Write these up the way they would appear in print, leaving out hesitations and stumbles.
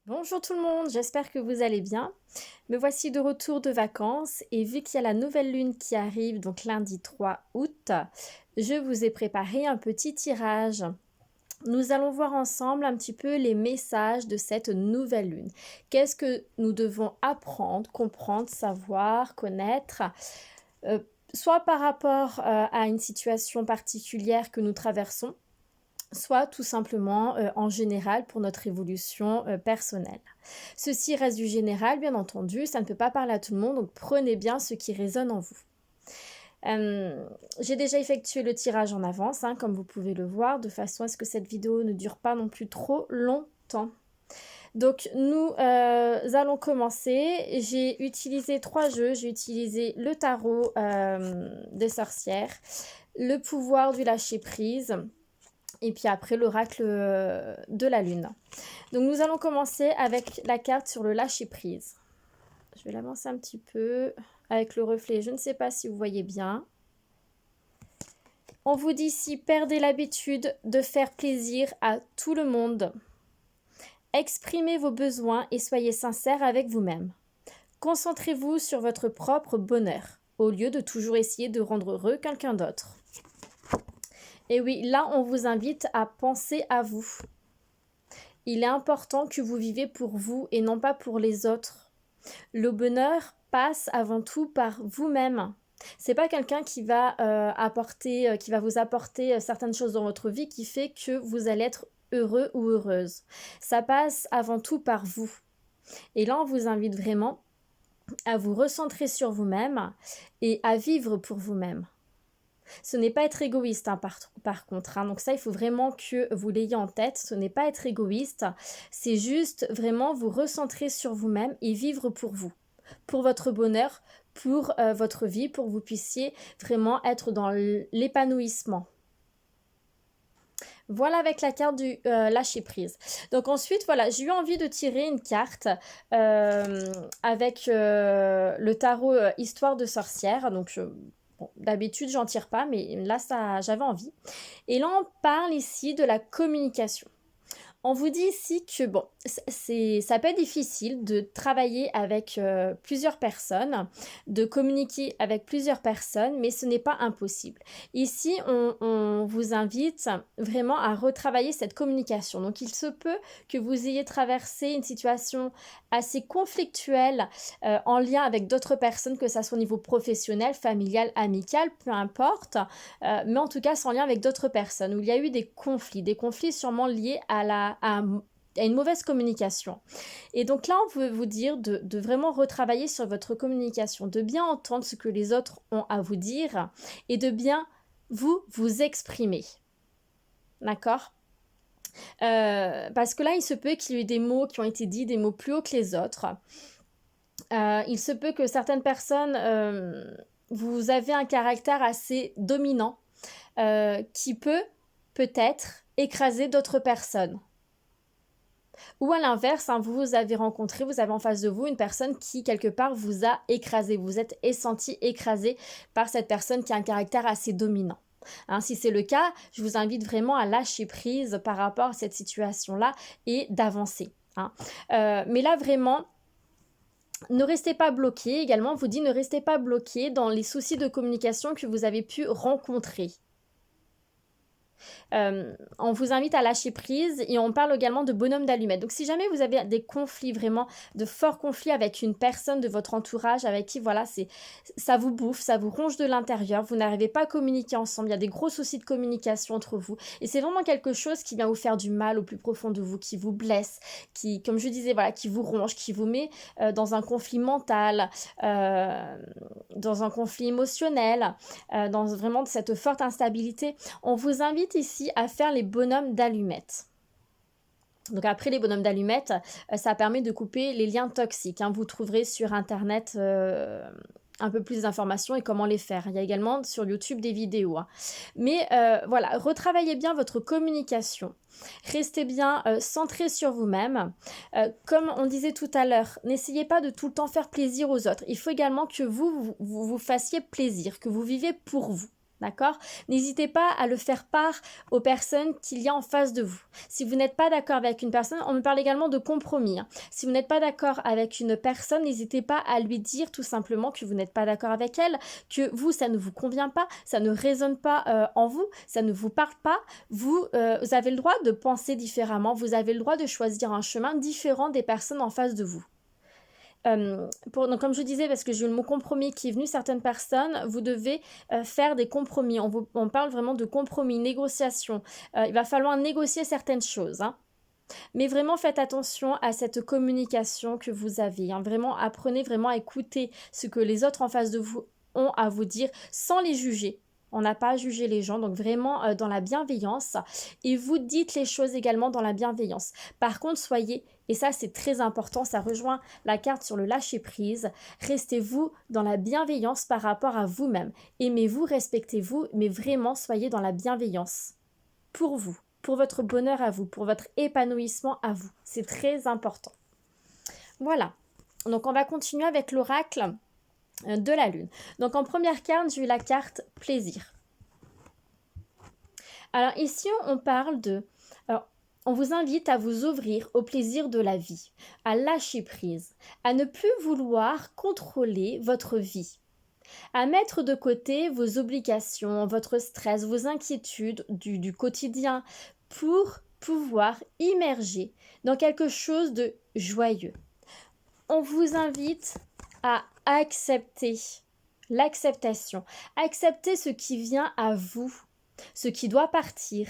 Bonjour tout le monde, j'espère que vous allez bien. Me voici de retour de vacances et vu qu'il y a la nouvelle lune qui arrive, donc lundi 3 août, je vous ai préparé un petit tirage. Nous allons voir ensemble un petit peu les messages de cette nouvelle lune. Qu'est-ce que nous devons apprendre, comprendre, savoir, connaître, euh, soit par rapport à une situation particulière que nous traversons, soit tout simplement en général pour notre évolution personnelle. Ceci reste du général, bien entendu, ça ne peut pas parler à tout le monde, donc prenez bien ce qui résonne en vous. J'ai déjà effectué le tirage en avance, comme vous pouvez le voir, de façon à ce que cette vidéo ne dure pas non plus trop longtemps. Donc nous allons commencer. J'ai utilisé 3 jeux. J'ai utilisé le tarot des sorcières, le pouvoir du lâcher-prise, et puis après l'oracle de la lune. Donc nous allons commencer avec la carte sur le lâcher-prise. Je vais l'avancer un petit peu avec le reflet. Je ne sais pas si vous voyez bien. On vous dit ici, perdez l'habitude de faire plaisir à tout le monde. Exprimez vos besoins et soyez sincère avec vous-même. Concentrez-vous sur votre propre bonheur, au lieu de toujours essayer de rendre heureux quelqu'un d'autre. Et oui, là, on vous invite à penser à vous. Il est important que vous vivez pour vous et non pas pour les autres. Le bonheur passe avant tout par vous-même. C'est pas quelqu'un qui va qui va vous apporter certaines choses dans votre vie qui fait que vous allez être heureux ou heureuse. Ça passe avant tout par vous. Et là, on vous invite vraiment à vous recentrer sur vous-même et à vivre pour vous-même. Ce n'est pas être égoïste par contre, donc ça il faut vraiment que vous l'ayez en tête, ce n'est pas être égoïste, c'est juste vraiment vous recentrer sur vous-même et vivre pour vous, pour votre bonheur, pour votre vie, pour que vous puissiez vraiment être dans l'épanouissement. Voilà avec la carte du lâcher prise. Donc ensuite, voilà, j'ai eu envie de tirer une carte avec le tarot Histoire de sorcière. Donc bon, d'habitude, j'en tire pas, mais là, j'avais envie. Et là, on parle ici de la communication. On vous dit ici que bon, ça peut être difficile de travailler avec plusieurs personnes, de communiquer avec plusieurs personnes, mais ce n'est pas impossible. Ici, on vous invite vraiment à retravailler cette communication. Donc, il se peut que vous ayez traversé une situation assez conflictuelle en lien avec d'autres personnes, que ça soit au niveau professionnel, familial, amical, peu importe, mais en tout cas, c'est en lien avec d'autres personnes où il y a eu des conflits sûrement liés à une mauvaise communication. Et donc là, on veut vous dire de vraiment retravailler sur votre communication, de bien entendre ce que les autres ont à vous dire et de bien vous exprimer. D'accord ? Parce que là, il se peut qu'il y ait eu des mots qui ont été dits, des mots plus hauts que les autres. Il se peut que certaines personnes, vous avez un caractère assez dominant qui peut-être écraser d'autres personnes. Ou à l'inverse, vous avez rencontré, vous avez en face de vous une personne qui, quelque part, vous a écrasé. Vous êtes senti écrasé par cette personne qui a un caractère assez dominant. Si c'est le cas, je vous invite vraiment à lâcher prise par rapport à cette situation-là et d'avancer. Mais là, vraiment, ne restez pas bloqué. Également, on vous dit ne restez pas bloqué dans les soucis de communication que vous avez pu rencontrer. On vous invite à lâcher prise et on parle également de bonhomme d'allumette. Donc si jamais vous avez des conflits, vraiment de forts conflits avec une personne de votre entourage avec qui voilà, ça vous bouffe, ça vous ronge de l'intérieur, vous n'arrivez pas à communiquer ensemble, il y a des gros soucis de communication entre vous et c'est vraiment quelque chose qui vient vous faire du mal au plus profond de vous, qui vous blesse, qui, comme je disais, voilà, qui vous ronge, qui vous met dans un conflit mental, dans un conflit émotionnel, dans vraiment cette forte instabilité. On vous invite ici à faire les bonhommes d'allumettes. Donc après les bonhommes d'allumettes, ça permet de couper les liens toxiques. Vous trouverez sur internet un peu plus d'informations et comment les faire. Il y a également sur YouTube des vidéos. Mais voilà, retravaillez bien votre communication. Restez bien centré sur vous-même. Comme on disait tout à l'heure, n'essayez pas de tout le temps faire plaisir aux autres. Il faut également que vous fassiez plaisir, que vous vivez pour vous. D'accord? N'hésitez pas à le faire part aux personnes qu'il y a en face de vous. Si vous n'êtes pas d'accord avec une personne, on me parle également de compromis, hein. Si vous n'êtes pas d'accord avec une personne, n'hésitez pas à lui dire tout simplement que vous n'êtes pas d'accord avec elle, que vous, ça ne vous convient pas, ça ne résonne pas en vous, ça ne vous parle pas. Vous avez le droit de penser différemment, vous avez le droit de choisir un chemin différent des personnes en face de vous. Donc comme je disais, parce que j'ai eu le mot compromis qui est venu, certaines personnes, vous devez faire des compromis. On parle vraiment de compromis, négociation. Il va falloir négocier certaines choses, hein. Mais vraiment, faites attention à cette communication que vous avez, hein. Vraiment, apprenez vraiment à écouter ce que les autres en face de vous ont à vous dire sans les juger. On n'a pas à juger les gens, donc vraiment dans la bienveillance. Et vous dites les choses également dans la bienveillance. Par contre, soyez, et ça c'est très important, ça rejoint la carte sur le lâcher-prise, restez-vous dans la bienveillance par rapport à vous-même. Aimez-vous, respectez-vous, mais vraiment soyez dans la bienveillance pour vous, pour votre bonheur à vous, pour votre épanouissement à vous. C'est très important. Voilà. Donc on va continuer avec l'oracle de la lune. Donc en première carte, j'ai eu la carte plaisir. Alors ici, on parle de... Alors, on vous invite à vous ouvrir au plaisir de la vie, à lâcher prise, à ne plus vouloir contrôler votre vie, à mettre de côté vos obligations, votre stress, vos inquiétudes du quotidien pour pouvoir immerger dans quelque chose de joyeux. On vous invite à accepter l'acceptation, accepter ce qui vient à vous, ce qui doit partir.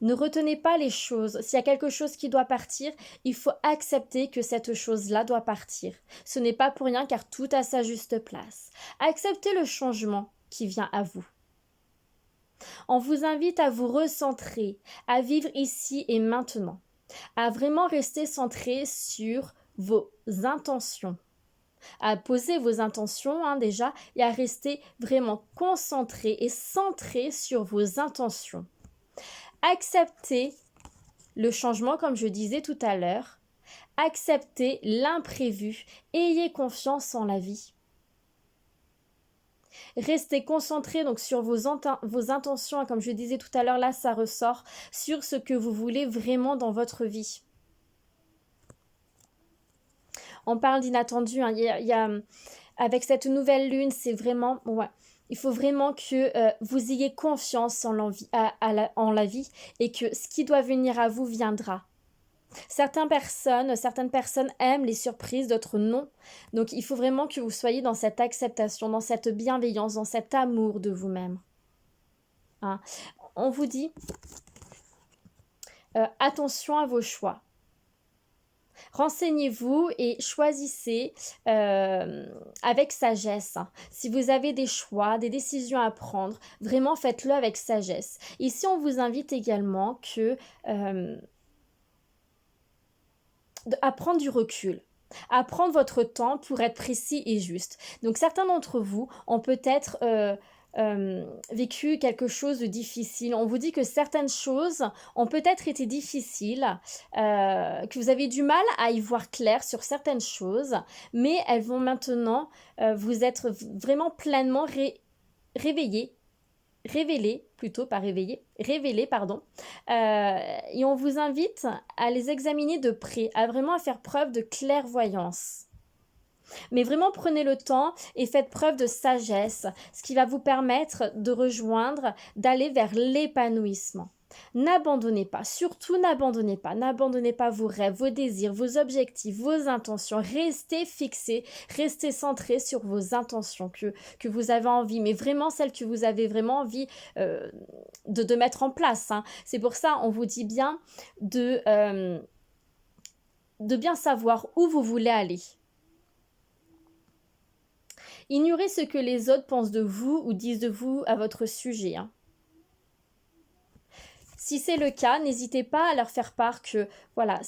Ne retenez pas les choses. S'il y a quelque chose qui doit partir, il faut accepter que cette chose-là doit partir. Ce n'est pas pour rien car tout a sa juste place. Acceptez le changement qui vient à vous. On vous invite à vous recentrer, à vivre ici et maintenant, à vraiment rester centré sur vos intentions, à poser vos intentions déjà et à rester vraiment concentré et centré sur vos intentions. Acceptez le changement comme je disais tout à l'heure, acceptez l'imprévu, ayez confiance en la vie. Restez concentré donc sur vos intentions, comme je disais tout à l'heure, là ça ressort, sur ce que vous voulez vraiment dans votre vie. On parle d'inattendu, hein. Avec cette nouvelle lune, c'est vraiment... Ouais, il faut vraiment que vous ayez confiance en la vie et que ce qui doit venir à vous viendra. Certaines personnes aiment les surprises, d'autres non. Donc il faut vraiment que vous soyez dans cette acceptation, dans cette bienveillance, dans cet amour de vous-même. Hein. On vous dit attention à vos choix. Renseignez-vous et choisissez avec sagesse. Si vous avez des choix, des décisions à prendre, vraiment faites-le avec sagesse. Ici, on vous invite également à prendre du recul, à prendre votre temps pour être précis et juste. Donc certains d'entre vous ont peut-être vécu quelque chose de difficile. On vous dit que certaines choses ont peut-être été difficiles, que vous avez du mal à y voir clair sur certaines choses, mais elles vont maintenant vous être vraiment pleinement révélées, pardon. Et on vous invite à les examiner de près, à vraiment faire preuve de clairvoyance. Mais vraiment prenez le temps et faites preuve de sagesse, ce qui va vous permettre de rejoindre, d'aller vers l'épanouissement. N'abandonnez pas, surtout n'abandonnez pas vos rêves, vos désirs, vos objectifs, vos intentions. Restez fixés, restez centrés sur vos intentions que vous avez envie, mais vraiment celles que vous avez vraiment envie de mettre en place. Hein. C'est pour ça on vous dit bien de bien savoir où vous voulez aller. Ignorez ce que les autres pensent de vous ou disent de vous à votre sujet. Hein. Si c'est le cas, n'hésitez pas à leur faire part que voilà,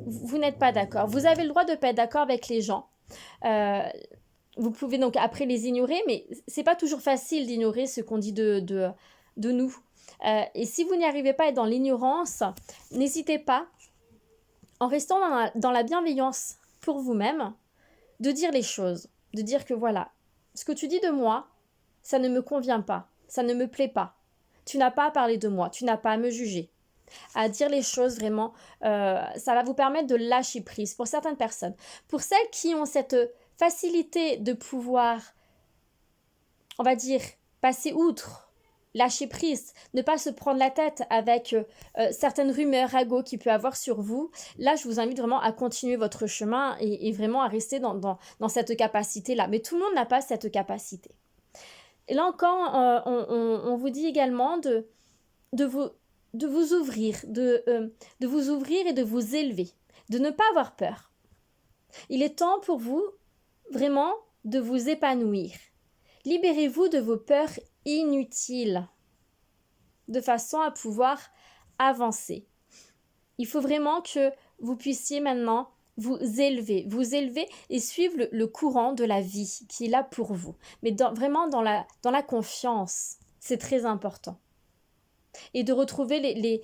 vous n'êtes pas d'accord. Vous avez le droit de ne pas être d'accord avec les gens. Vous pouvez donc après les ignorer, mais c'est pas toujours facile d'ignorer ce qu'on dit de nous. Et si vous n'y arrivez pas à être dans l'ignorance, n'hésitez pas, en restant dans la bienveillance pour vous-même, de dire les choses. De dire que voilà, ce que tu dis de moi, ça ne me convient pas, ça ne me plaît pas. Tu n'as pas à parler de moi, tu n'as pas à me juger. À dire les choses vraiment, ça va vous permettre de lâcher prise pour certaines personnes. Pour celles qui ont cette facilité de pouvoir, on va dire, passer outre, lâcher prise, ne pas se prendre la tête avec certaines rumeurs à go qu'il peut avoir sur vous, là je vous invite vraiment à continuer votre chemin et vraiment à rester dans cette capacité-là. Mais tout le monde n'a pas cette capacité. Et là encore, on vous dit également de vous ouvrir, de vous ouvrir et de vous élever, de ne pas avoir peur. Il est temps pour vous vraiment de vous épanouir. Libérez-vous de vos peurs inutiles de façon à pouvoir avancer. Il faut vraiment que vous puissiez maintenant vous élever et suivre le courant de la vie qui est là pour vous. Mais vraiment dans la confiance, c'est très important. Et de retrouver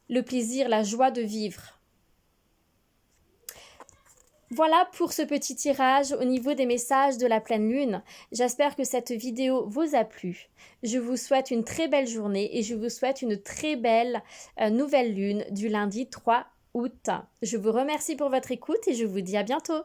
le plaisir, la joie de vivre. Voilà pour ce petit tirage au niveau des messages de la pleine lune. J'espère que cette vidéo vous a plu. Je vous souhaite une très belle journée et je vous souhaite une très belle nouvelle lune du lundi 3 août. Je vous remercie pour votre écoute et je vous dis à bientôt.